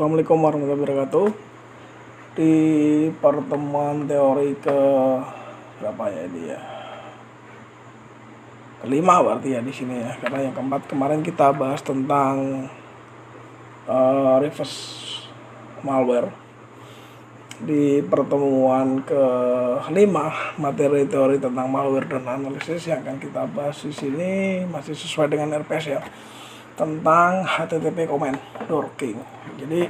Assalamualaikum warahmatullahi wabarakatuh. Di pertemuan teori ke berapa ya ini ya? Kelima berarti ya di sini ya. Karena yang keempat kemarin kita bahas tentang reverse malware. Di pertemuan ke-5 materi teori tentang malware dan analisis yang akan kita bahas di sini masih sesuai dengan RPS ya, tentang HTTP comment dorking. Jadi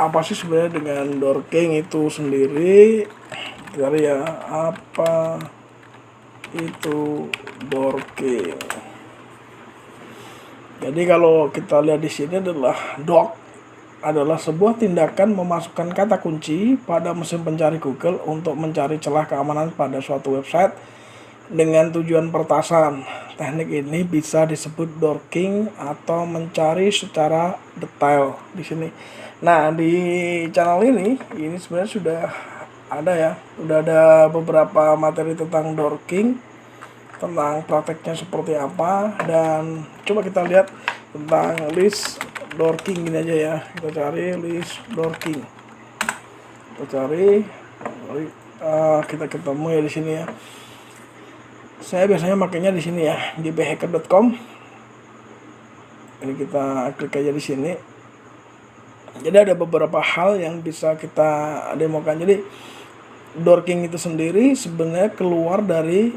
apa sih sebenarnya dengan dorking itu sendiri? Dari ya, apa itu dorking? Jadi kalau kita lihat di sini adalah adalah sebuah tindakan memasukkan kata kunci pada mesin pencari Google untuk mencari celah keamanan pada suatu website dengan tujuan pertasan. Teknik ini bisa disebut dorking atau mencari secara detail di sini. Nah, di channel ini sebenarnya sudah ada beberapa materi tentang dorking, tentang prakteknya seperti apa, dan coba kita lihat tentang list dorking ini aja ya. Kita cari list dorking. Kita ketemu ya di sini ya. Saya biasanya makainya di sini ya, di bhacker.com. Ini kita klik aja di sini. Jadi ada beberapa hal yang bisa kita demokan. Jadi dorking itu sendiri sebenarnya keluar dari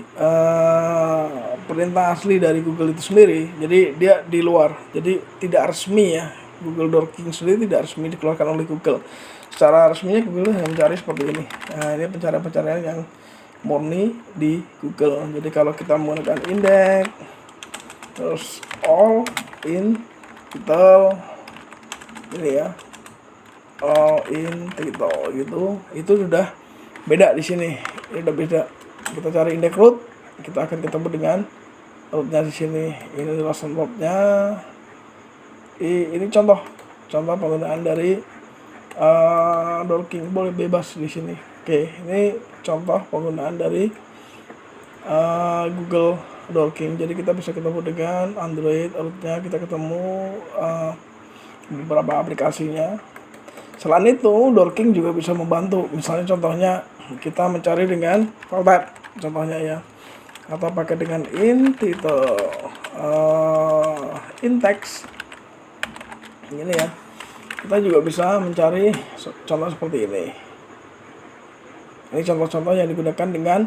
perintah asli dari Google itu sendiri. Jadi dia di luar. Jadi tidak resmi ya. Google dorking sendiri tidak resmi dikeluarkan oleh Google. Secara resminya Google hanya mencari seperti ini. Nah, ini pencarian yang murni di Google. Jadi kalau kita menggunakan index, terus all in title ini ya, all in title gitu, itu sudah beda di sini. Ini udah beda. Kita cari index root, kita akan ketemu dengan rootnya di sini. Ini lesson rootnya. Ini contoh penggunaan dari dorking, boleh bebas di sini. Oke, ini contoh penggunaan dari Google dorking. Jadi kita bisa ketemu dengan Android rootnya, kita ketemu beberapa aplikasinya. Selain itu, dorking juga bisa membantu. Misalnya contohnya kita mencari dengan file type, contohnya ya, atau pakai dengan in title, in text. Ini ya. Kita juga bisa mencari contoh seperti ini. Ini contoh-contoh yang digunakan dengan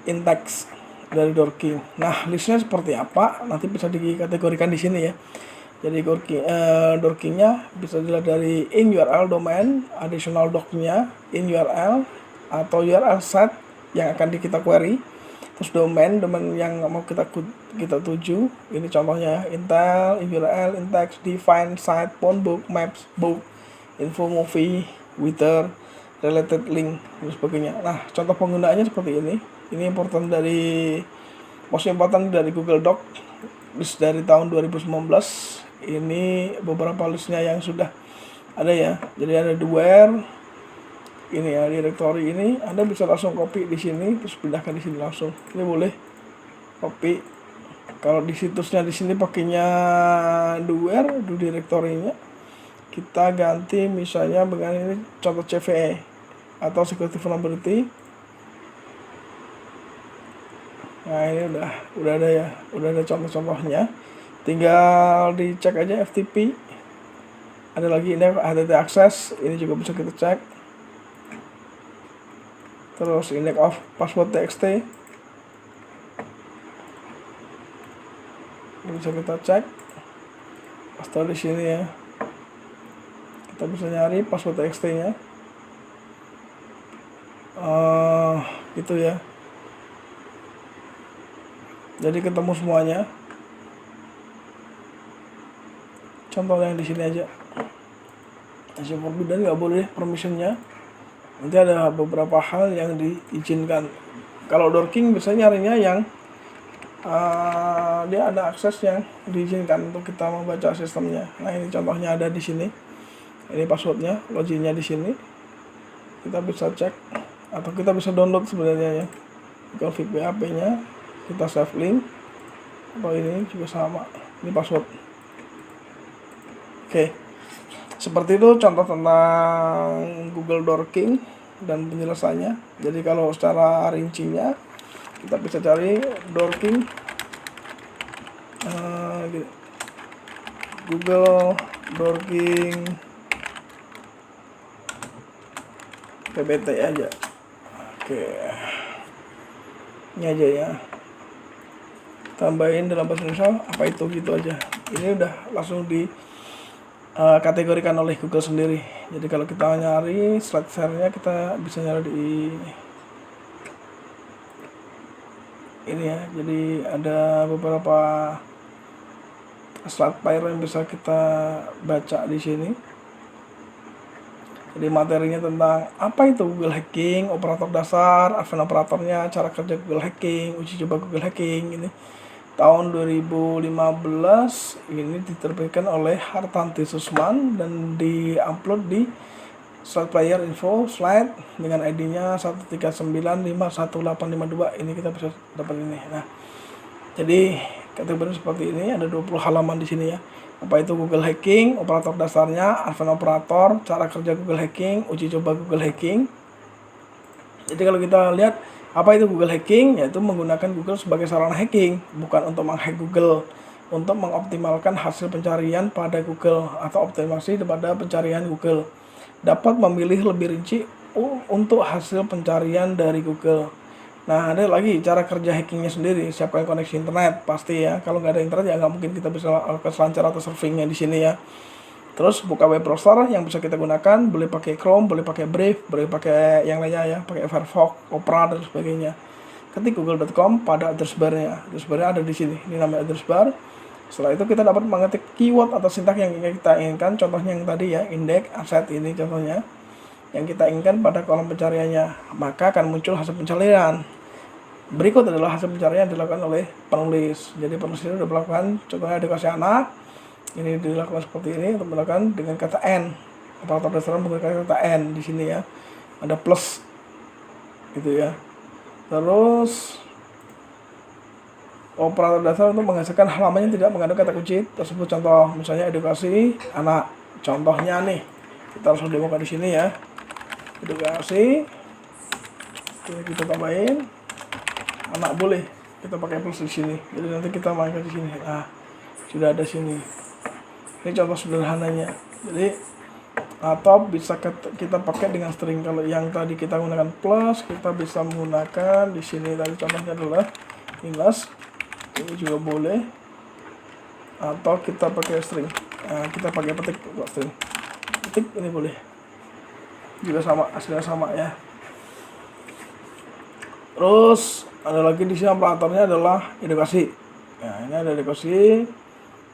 in text dari dorking. Nah, listnya seperti apa? Nanti bisa dikategorikan di sini ya. Jadi dorkingnya bisa dilihat dari in URL domain, additional doc-nya, in URL atau URL set yang akan kita query, terus domain yang mau kita tuju. Ini contohnya Intel, in URL, in text, define, site, phone book, maps, book, info movie, Twitter, related link dan sebagainya. Nah, contoh penggunaannya seperti ini. Ini most important dari Google Doc, list dari tahun 2019. Ini beberapa listnya yang sudah ada ya. Jadi ada di where, ini ya, directory ini Anda bisa langsung copy di sini terus pindahkan di sini langsung. Ini boleh copy. Kalau di situsnya di sini pakainya do where, do directory-nya. Kita ganti misalnya dengan ini contoh CVE atau security vulnerability. Nah, ini udah ada ya, udah ada contoh-contohnya. Tinggal dicek aja FTP. Ada lagi ini HTTP access, ini juga bisa kita cek. Terus index of password txt, ini bisa kita cek. Pasti di sini ya. Kita bisa nyari password txt-nya. Gitu ya. Jadi ketemu semuanya. Contoh yang di sini aja. Masih forbidden, nggak boleh permissionnya. Nanti ada beberapa hal yang diizinkan. Kalau dorking biasanya nyarinya yang dia ada akses yang diizinkan untuk kita membaca sistemnya. Nah, ini contohnya ada di sini. Ini passwordnya, loginnya di sini. Kita bisa cek atau kita bisa download sebenarnya ya. Config PHP-nya, kita save link. Atau ini juga sama. Ini password. Oke, seperti itu contoh tentang Google Dorking dan penjelasannya. Jadi kalau secara rincinya kita bisa cari Dorking, Google Dorking PBT aja. Oke, ini aja ya, tambahin dalam bahasa Indonesia apa itu, gitu aja. Ini udah langsung di kategorikan oleh Google sendiri. Jadi kalau kita nyari slide share-nya, kita bisa nyari di ini ya. Jadi ada beberapa slide player yang bisa kita baca di sini. Jadi materinya tentang apa itu Google Hacking, operator dasar, advanced operatornya, cara kerja Google Hacking, uji coba Google Hacking. Ini tahun 2015 ini diterbitkan oleh Hartanti Susman dan diupload di slide player info slide dengan ID-nya 139511852. Ini kita bisa dapat ini. Nah, jadi kategori seperti ini, ada 20 halaman di sini ya. Apa itu Google Hacking, operator dasarnya, advanced operator, cara kerja Google Hacking, uji coba Google Hacking. Jadi kalau kita lihat apa itu Google Hacking, yaitu menggunakan Google sebagai sarana hacking, bukan untuk menghack Google, untuk mengoptimalkan hasil pencarian pada Google atau optimasi pada pencarian Google. Dapat memilih lebih rinci untuk hasil pencarian dari Google. Nah, ada lagi cara kerja hackingnya sendiri. Siapkan koneksi internet, pasti ya. Kalau nggak ada internet ya nggak mungkin kita bisa lakukan selancar atau surfingnya di sini ya. Terus buka web browser yang bisa kita gunakan, boleh pakai Chrome, boleh pakai Brave, boleh pakai yang lainnya ya, pakai Firefox, Opera dan sebagainya. Ketik google.com pada address bar-nya. Address bar-nya ada di sini. Ini namanya address bar. Setelah itu kita dapat mengetik keyword atau sintak yang kita inginkan. Contohnya yang tadi ya, index, asset, ini contohnya yang kita inginkan pada kolom pencariannya. Maka akan muncul hasil pencarian. Berikut adalah hasil pencarian yang dilakukan oleh penulis. Jadi penulis ini sudah melakukan, contohnya edukasi anak. Ini dilakukan seperti ini untuk melakukan dengan kata N. Operator dasar menggunakan kata N di sini ya. Ada plus gitu ya. Terus operator dasar untuk menghasilkan halaman yang tidak mengandung kata kunci tersebut. Contoh misalnya edukasi anak. Contohnya nih, kita langsung demokan di sini ya. Edukasi. Kita tambahin anak, boleh kita pakai plus di sini. Jadi nanti kita mainkan di sini. Nah, sudah ada sini. Ini contoh sederhananya. Jadi atau bisa kita pakai dengan string. Kalau yang tadi kita gunakan plus, kita bisa menggunakan di sini. Tadi contohnya adalah English. Ini juga boleh. Atau kita pakai string. Nah, kita pakai petik string. Petik ini boleh. Juga sama, hasilnya sama ya. Terus ada lagi di sini operatornya adalah edukasi. Nah, ini ada edukasi.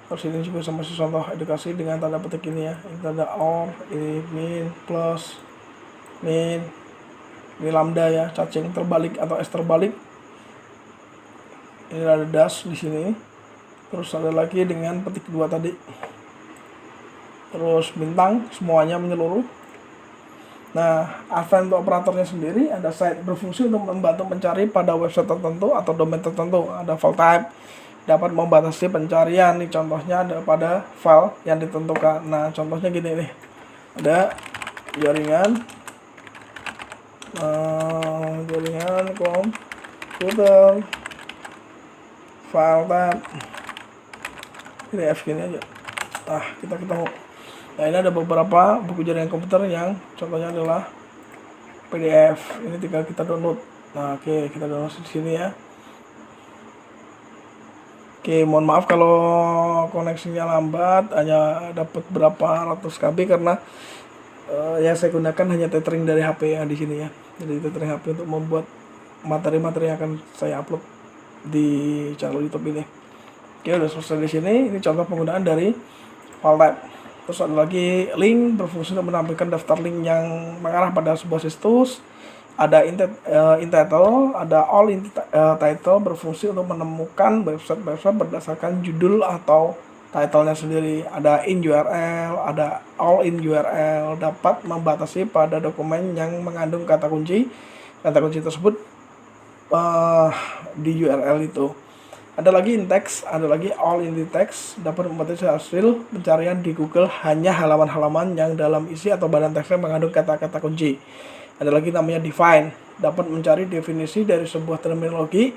Terus ini juga sama contoh edukasi dengan tanda petik ini ya. Ini tanda or, ini min, plus, min, ini lambda ya, cacing terbalik atau S terbalik. Ini ada dash di sini. Terus ada lagi dengan petik dua tadi. Terus bintang, semuanya menyeluruh. Nah, advanced untuk operatornya sendiri ada site berfungsi untuk membantu mencari pada website tertentu atau domain tertentu. Ada file type, dapat membatasi pencarian. Nih contohnya ada pada file yang ditentukan. Nah, contohnya gini nih. Ada jaringan komputer, file type. Ini F gini aja. Nah, kita ketemu. Nah, ini ada beberapa buku jaringan komputer yang contohnya adalah PDF. Ini tinggal kita download. Nah, oke, kita download di sini ya. Oke, mohon maaf kalau koneksinya lambat, hanya dapat berapa ratus KB karena yang saya gunakan hanya tethering dari HP ya di sini ya. Jadi tethering HP untuk membuat materi-materi yang akan saya upload di channel YouTube ini. Oke, udah selesai di sini. Ini contoh penggunaan dari file type. Terus ada lagi link berfungsi untuk menampilkan daftar link yang mengarah pada sebuah situs. Ada in title, ada all in title berfungsi untuk menemukan website-website berdasarkan judul atau titlenya sendiri. Ada in URL, ada all in URL, dapat membatasi pada dokumen yang mengandung kata kunci. Kata kunci tersebut di URL itu. Ada lagi in-text, ada lagi all in the text, dapat membatasi hasil pencarian di Google hanya halaman-halaman yang dalam isi atau badan teksnya mengandung kata-kata kunci. Ada lagi namanya define, dapat mencari definisi dari sebuah terminologi.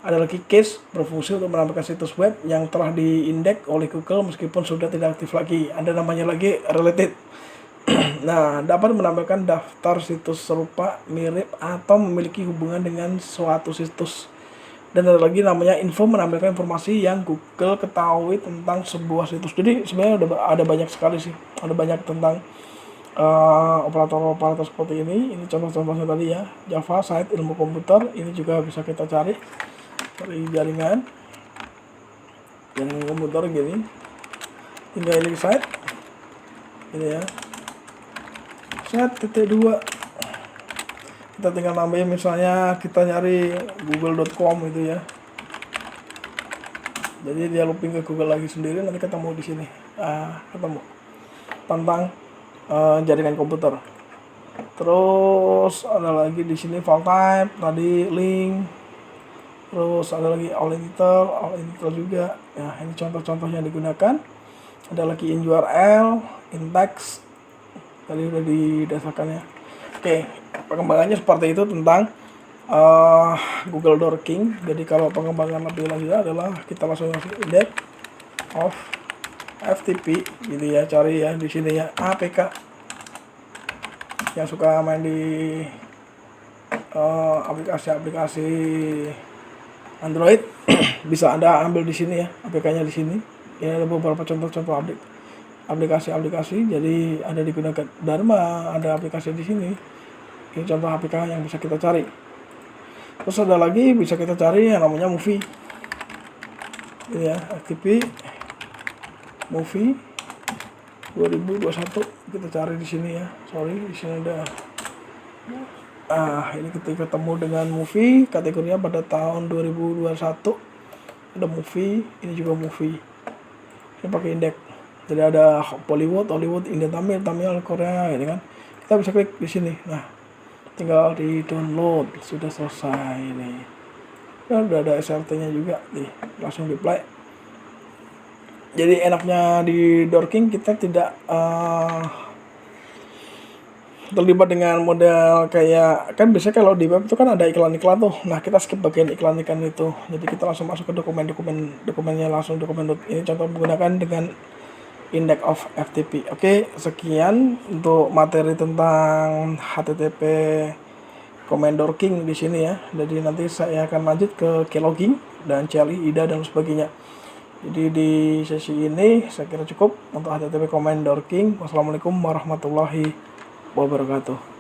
Ada lagi case, berfungsi untuk menampilkan situs web yang telah diindeks oleh Google meskipun sudah tidak aktif lagi. Ada namanya lagi related. Nah, dapat menampilkan daftar situs serupa, mirip, atau memiliki hubungan dengan suatu situs. Dan ada lagi namanya info, menampilkan informasi yang Google ketahui tentang sebuah situs. Jadi sebenarnya ada banyak sekali sih, ada banyak tentang operator-operator seperti ini. Ini contoh-contohnya tadi ya, Java, site, ilmu komputer. Ini juga bisa kita cari dari jaringan komputer gini. Tinggal ini site, ini ya, site.2. Kita tinggal nambahin, misalnya kita nyari google.com itu ya, jadi dia looping ke Google lagi sendiri, nanti ketemu di sini, ketemu tentang jaringan komputer. Terus ada lagi di sini file type, tadi link, terus ada lagi all in-detail juga ya. Ini contoh-contohnya digunakan. Ada lagi in URL, in text, tadi udah didasarkannya. Oke, perkembangannya seperti itu tentang Google Dorking. Jadi kalau pengembangan lebih lanjut adalah kita langsung masuk index of FTP gitu ya, cari ya di sini ya, APK. Yang suka main di aplikasi-aplikasi Android bisa Anda ambil di sini ya, APK-nya di sini. Ini ada beberapa contoh-contoh aplikasi, jadi ada digunakan Dharma, ada aplikasi di sini. Ini contoh APK yang bisa kita cari. Terus ada lagi bisa kita cari yang namanya movie. Ini ya, FTP movie 2021 kita cari di sini ya. Sorry, di sini ada. Ini kita ketemu dengan movie, kategorinya pada tahun 2021. Ada movie, ini juga movie. Ini pakai indeks. Jadi ada Bollywood, Hollywood, Indian, Tamil, Korea, gitu kan. Kita bisa klik di sini. Nah, tinggal di download, sudah selesai ini. Dan udah ada SRT-nya juga, nih, langsung di play. Jadi enaknya di Dorking kita tidak terlibat dengan model kayak, kan biasanya kalau di web itu kan ada iklan-iklan tuh. Nah, kita skip bagian iklan-iklan itu. Jadi kita langsung masuk ke dokumennya langsung ini contoh menggunakan dengan index of FTP. Oke, sekian untuk materi tentang HTTP command Dorking di sini ya. Jadi nanti saya akan lanjut ke keyloging dan CLI, IDA dan sebagainya. Jadi di sesi ini saya kira cukup untuk HTTP command Dorking. Wassalamualaikum warahmatullahi wabarakatuh.